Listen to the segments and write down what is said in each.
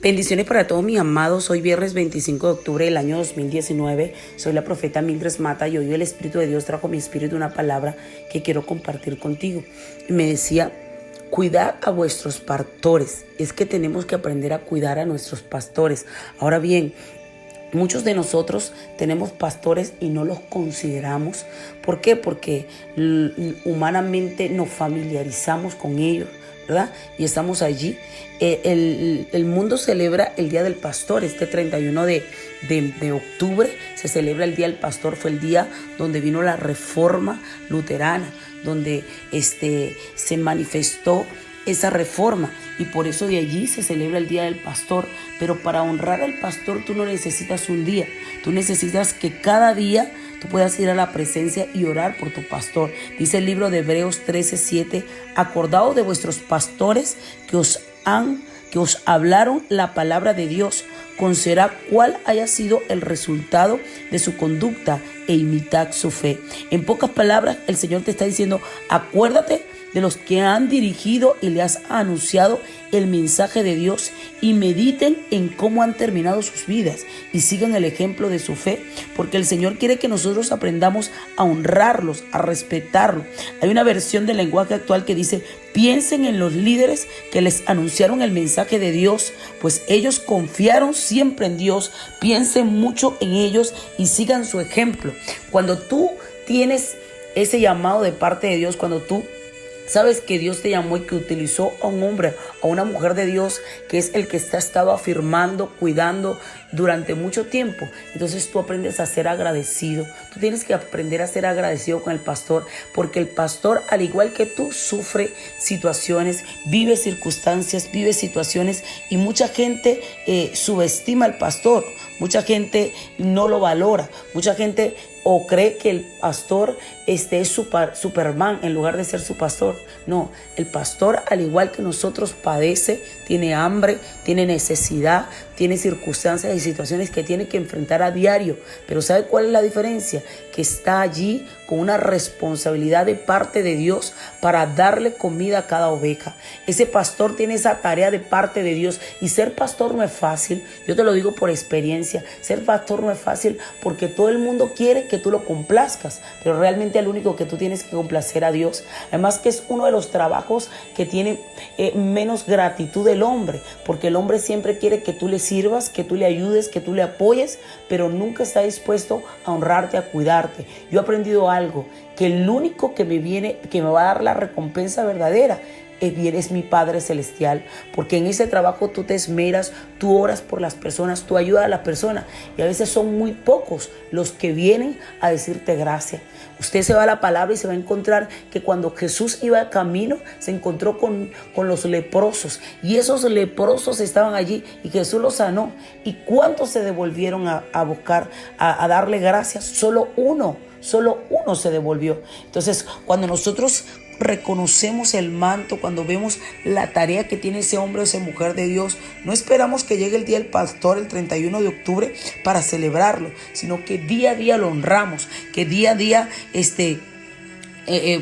Bendiciones para todos mis amados. Hoy viernes 25 de octubre del año 2019. Soy la profeta Mildred Mata y hoy el Espíritu de Dios trajo a mi espíritu una palabra que quiero compartir contigo. Y me decía, cuidad a vuestros pastores. Es que tenemos que aprender a cuidar a nuestros pastores. Ahora bien, muchos de nosotros tenemos pastores y no los consideramos. ¿Por qué? Porque humanamente nos familiarizamos con ellos, ¿verdad? Y estamos allí. El mundo celebra el Día del Pastor. Este 31 de octubre se celebra el Día del Pastor. Fue el día donde vino la reforma luterana, donde se manifestó esa reforma, y por eso de allí se celebra el Día del Pastor. Pero para honrar al pastor tú no necesitas un día, tú necesitas que cada día tú puedas ir a la presencia y orar por tu pastor. Dice el libro de Hebreos 13:7, acordaos de vuestros pastores que os hablaron la palabra de Dios, considerad cuál haya sido el resultado de su conducta e imitad su fe. En pocas palabras, el Señor te está diciendo, acuérdate de los que han dirigido y le has anunciado el mensaje de Dios, y mediten en cómo han terminado sus vidas y sigan el ejemplo de su fe, porque el Señor quiere que nosotros aprendamos a honrarlos, a respetarlos. Hay una versión del lenguaje actual que dice, piensen en los líderes que les anunciaron el mensaje de Dios, pues ellos confiaron siempre en Dios. Piensen mucho en ellos y sigan su ejemplo. Cuando tú tienes ese llamado de parte de Dios, cuando tú sabes que Dios te llamó y que utilizó a un hombre, a una mujer de Dios, que es el que te ha estado afirmando, cuidando durante mucho tiempo, entonces tú aprendes a ser agradecido. Tú tienes que aprender a ser agradecido con el pastor, porque el pastor, al igual que tú, sufre situaciones, vive circunstancias, vive situaciones, y mucha gente subestima al pastor, mucha gente no lo valora, mucha gente o cree que el pastor es Superman en lugar de ser su pastor. No, el pastor, al igual que nosotros, padece, tiene hambre, tiene necesidad, tiene circunstancias y situaciones que tiene que enfrentar a diario. Pero ¿sabe cuál es la diferencia? Que está allí con una responsabilidad de parte de Dios para darle comida a cada oveja. Ese pastor tiene esa tarea de parte de Dios, y ser pastor no es fácil. Yo te lo digo por experiencia. Ser pastor no es fácil porque todo el mundo quiere que tú lo complazcas, pero realmente el único que tú tienes que complacer a Dios. Además que es uno de los trabajos que tiene menos gratitud del hombre, porque el hombre siempre quiere que tú le sirvas, que tú le ayudes, que tú le apoyes, pero nunca está dispuesto a honrarte, a cuidarte. Yo he aprendido algo, que el único que me va a dar la recompensa verdadera es mi Padre Celestial, porque en ese trabajo tú te esmeras, tú oras por las personas, tú ayudas a las personas, y a veces son muy pocos los que vienen a decirte gracias. Usted se va a la palabra y se va a encontrar que cuando Jesús iba de camino se encontró con los leprosos, y esos leprosos estaban allí y Jesús los sanó. ¿Y cuántos se devolvieron a buscar, a darle gracias? Solo uno se devolvió. Entonces, cuando nosotros reconocemos el manto, cuando vemos la tarea que tiene ese hombre o esa mujer de Dios, no esperamos que llegue el Día del Pastor el 31 de octubre para celebrarlo, sino que día a día lo honramos, que día a día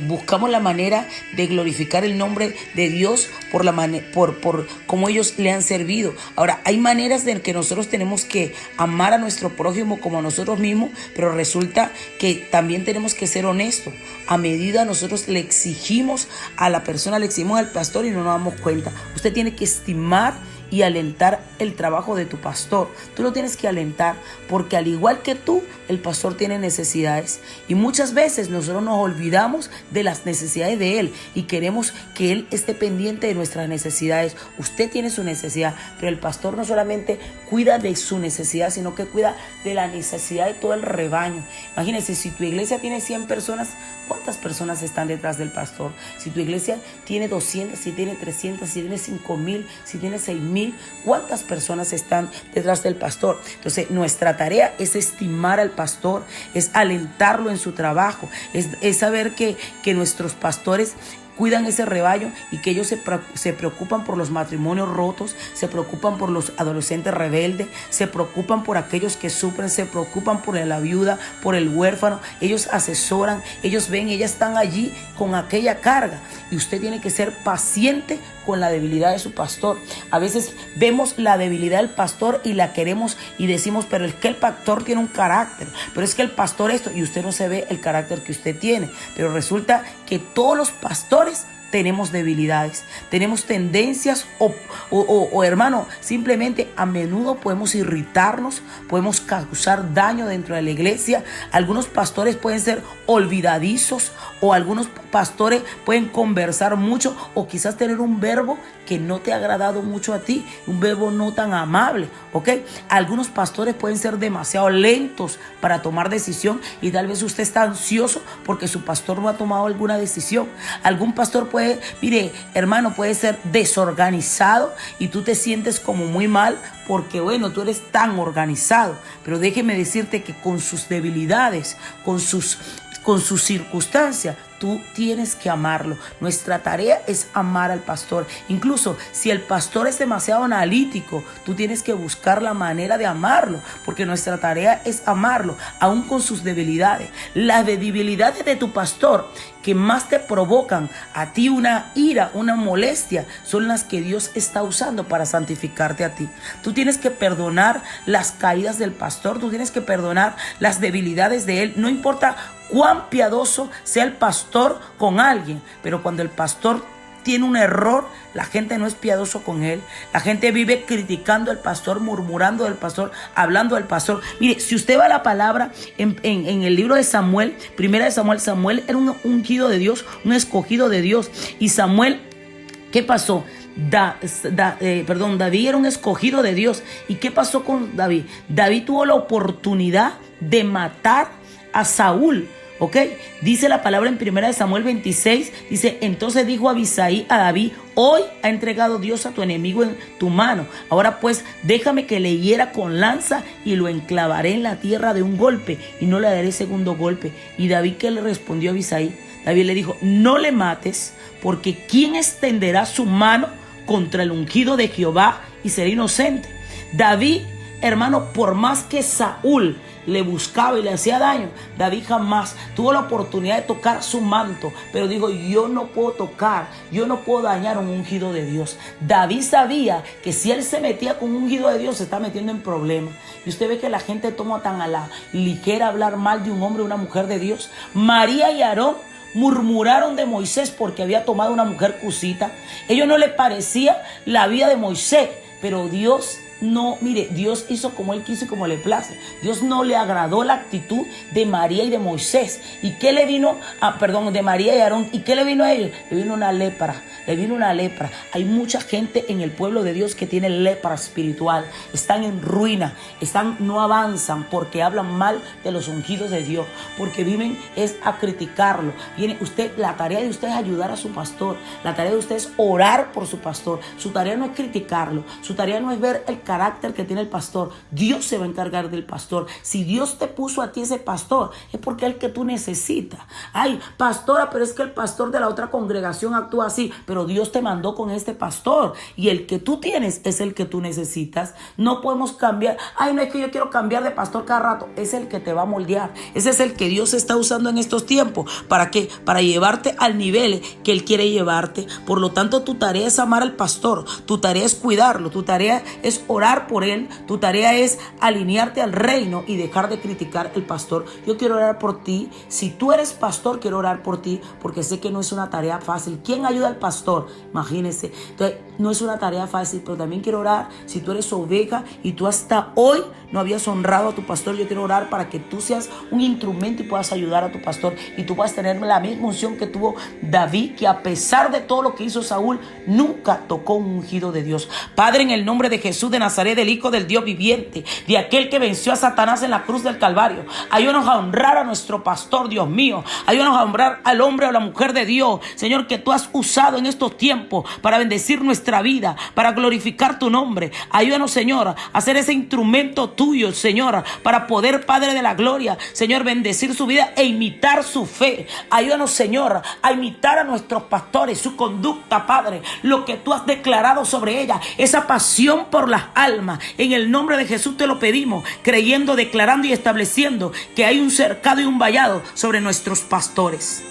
buscamos la manera de glorificar el nombre de Dios por cómo ellos le han servido. Ahora, hay maneras en que nosotros tenemos que amar a nuestro prójimo como a nosotros mismos, pero resulta que también tenemos que ser honestos. A medida nosotros le exigimos a la persona, le exigimos al pastor y no nos damos cuenta. Usted tiene que estimar y alentar el trabajo de tu pastor. Tú lo tienes que alentar, porque al igual que tú, el pastor tiene necesidades, y muchas veces nosotros nos olvidamos de las necesidades de él y queremos que él esté pendiente de nuestras necesidades. Usted tiene su necesidad, pero el pastor no solamente cuida de su necesidad, sino que cuida de la necesidad de todo el rebaño. Imagínense, si tu iglesia tiene 100 personas, ¿cuántas personas están detrás del pastor? Si tu iglesia tiene 200, si tiene 300, si tiene 5,000, si tiene 6,000, ¿cuántas personas están detrás del pastor? Entonces, nuestra tarea es estimar al pastor, es alentarlo en su trabajo, es saber que nuestros pastores cuidan ese rebaño, y que ellos se preocupan por los matrimonios rotos, se preocupan por los adolescentes rebeldes, se preocupan por aquellos que sufren, se preocupan por la viuda, por el huérfano. Ellos asesoran, ellos ven, ellas están allí con aquella carga, y usted tiene que ser paciente con la debilidad de su pastor. A veces vemos la debilidad del pastor y la queremos y decimos, pero es que el pastor tiene un carácter, pero es que el pastor esto, y usted no se ve el carácter que usted tiene. Pero resulta que todos los pastores tenemos debilidades, tenemos tendencias o hermano, simplemente a menudo podemos irritarnos, podemos causar daño dentro de la iglesia. Algunos pastores pueden ser olvidadizos o algunos pastores pueden conversar mucho o quizás tener un verbo que no te ha agradado mucho a ti, un verbo no tan amable, ¿ok? Algunos pastores pueden ser demasiado lentos para tomar decisión y tal vez usted está ansioso porque su pastor no ha tomado alguna decisión. Algún pastor puede, mire, hermano, puede ser desorganizado y tú te sientes como muy mal porque, bueno, tú eres tan organizado. Pero déjeme decirte que con sus debilidades, con sus circunstancias, tú tienes que amarlo. Nuestra tarea es amar al pastor. Incluso si el pastor es demasiado analítico, tú tienes que buscar la manera de amarlo, porque nuestra tarea es amarlo, aún con sus debilidades. Las debilidades de tu pastor que más te provocan a ti una ira, una molestia, son las que Dios está usando para santificarte a ti. Tú tienes que perdonar las caídas del pastor, tú tienes que perdonar las debilidades de él. No importa cuán piadoso sea el pastor con alguien, pero cuando el pastor tiene un error, la gente no es piadoso con él. La gente vive criticando al pastor, murmurando del pastor, hablando del pastor. Mire, si usted va a la palabra en el libro de Samuel, primera de Samuel, Samuel era un ungido de Dios, un escogido de Dios. Y Samuel, ¿qué pasó? David era un escogido de Dios. ¿Y qué pasó con David? David tuvo la oportunidad de matar a Saúl. ¿Ok? Dice la palabra en 1 Samuel 26, dice, entonces dijo Abisai a David, hoy ha entregado Dios a tu enemigo en tu mano. Ahora pues déjame que le hiera con lanza y lo enclavaré en la tierra de un golpe y no le daré segundo golpe. Y David, ¿qué le respondió a Abisai? David le dijo, no le mates, porque ¿quién extenderá su mano contra el ungido de Jehová y será inocente? David, hermano, por más que Saúl le buscaba y le hacía daño, David jamás tuvo la oportunidad de tocar su manto, pero dijo, yo no puedo tocar, yo no puedo dañar a un ungido de Dios. David sabía que si él se metía con un ungido de Dios, se está metiendo en problemas. Y usted ve que la gente toma tan a la ligera hablar mal de un hombre o una mujer de Dios. María y Aarón murmuraron de Moisés porque había tomado una mujer cusita. Ellos no les parecía la vida de Moisés, pero Dios no, mire, Dios hizo como él quiso y como le place. Dios no le agradó la actitud de María y de Moisés. ¿Y qué le vino? De María y Aarón. ¿Y qué le vino a ellos? Le vino una lepra. Le vino una lepra. Hay mucha gente en el pueblo de Dios que tiene lepra espiritual. Están en ruina. No avanzan porque hablan mal de los ungidos de Dios. Porque viven es a criticarlo. La tarea de usted es ayudar a su pastor. La tarea de usted es orar por su pastor. Su tarea no es criticarlo. Su tarea no es ver el carácter que tiene el pastor. Dios se va a encargar del pastor. Si Dios te puso a ti ese pastor, es porque es el que tú necesitas. Ay, pastora, pero es que el pastor de la otra congregación actúa así. Pero Dios te mandó con este pastor y el que tú tienes es el que tú necesitas. No podemos cambiar. Ay, no es que yo quiero cambiar de pastor cada rato. Es el que te va a moldear. Ese es el que Dios está usando en estos tiempos. ¿Para qué? Para llevarte al nivel que Él quiere llevarte. Por lo tanto, tu tarea es amar al pastor. Tu tarea es cuidarlo. Tu tarea es orar por él. Tu tarea es alinearte al reino y dejar de criticar al pastor. Yo quiero orar por ti. Si tú eres pastor, quiero orar por ti porque sé que no es una tarea fácil. ¿Quién ayuda al pastor? Imagínense. Entonces, no es una tarea fácil, pero también quiero orar. Si tú eres oveja y tú hasta hoy no habías honrado a tu pastor, yo quiero orar para que tú seas un instrumento y puedas ayudar a tu pastor y tú puedas tener la misma unción que tuvo David, que a pesar de todo lo que hizo Saúl, nunca tocó un ungido de Dios. Padre, en el nombre de Jesús de Nazaret, del Hijo del Dios viviente, de aquel que venció a Satanás en la cruz del Calvario, ayúdanos a honrar a nuestro pastor, Dios mío. Ayúdanos a honrar al hombre o la mujer de Dios, Señor, que tú has usado en estos tiempos para bendecir nuestra vida, para glorificar tu nombre. Ayúdanos, Señor, a ser ese instrumento tuyo, Señor, para poder, Padre de la gloria, Señor, bendecir su vida e imitar su fe. Ayúdanos, Señor, a imitar a nuestros pastores, su conducta, Padre, lo que tú has declarado sobre ella, esa pasión por las almas. En el nombre de Jesús te lo pedimos, creyendo, declarando y estableciendo que hay un cercado y un vallado sobre nuestros pastores.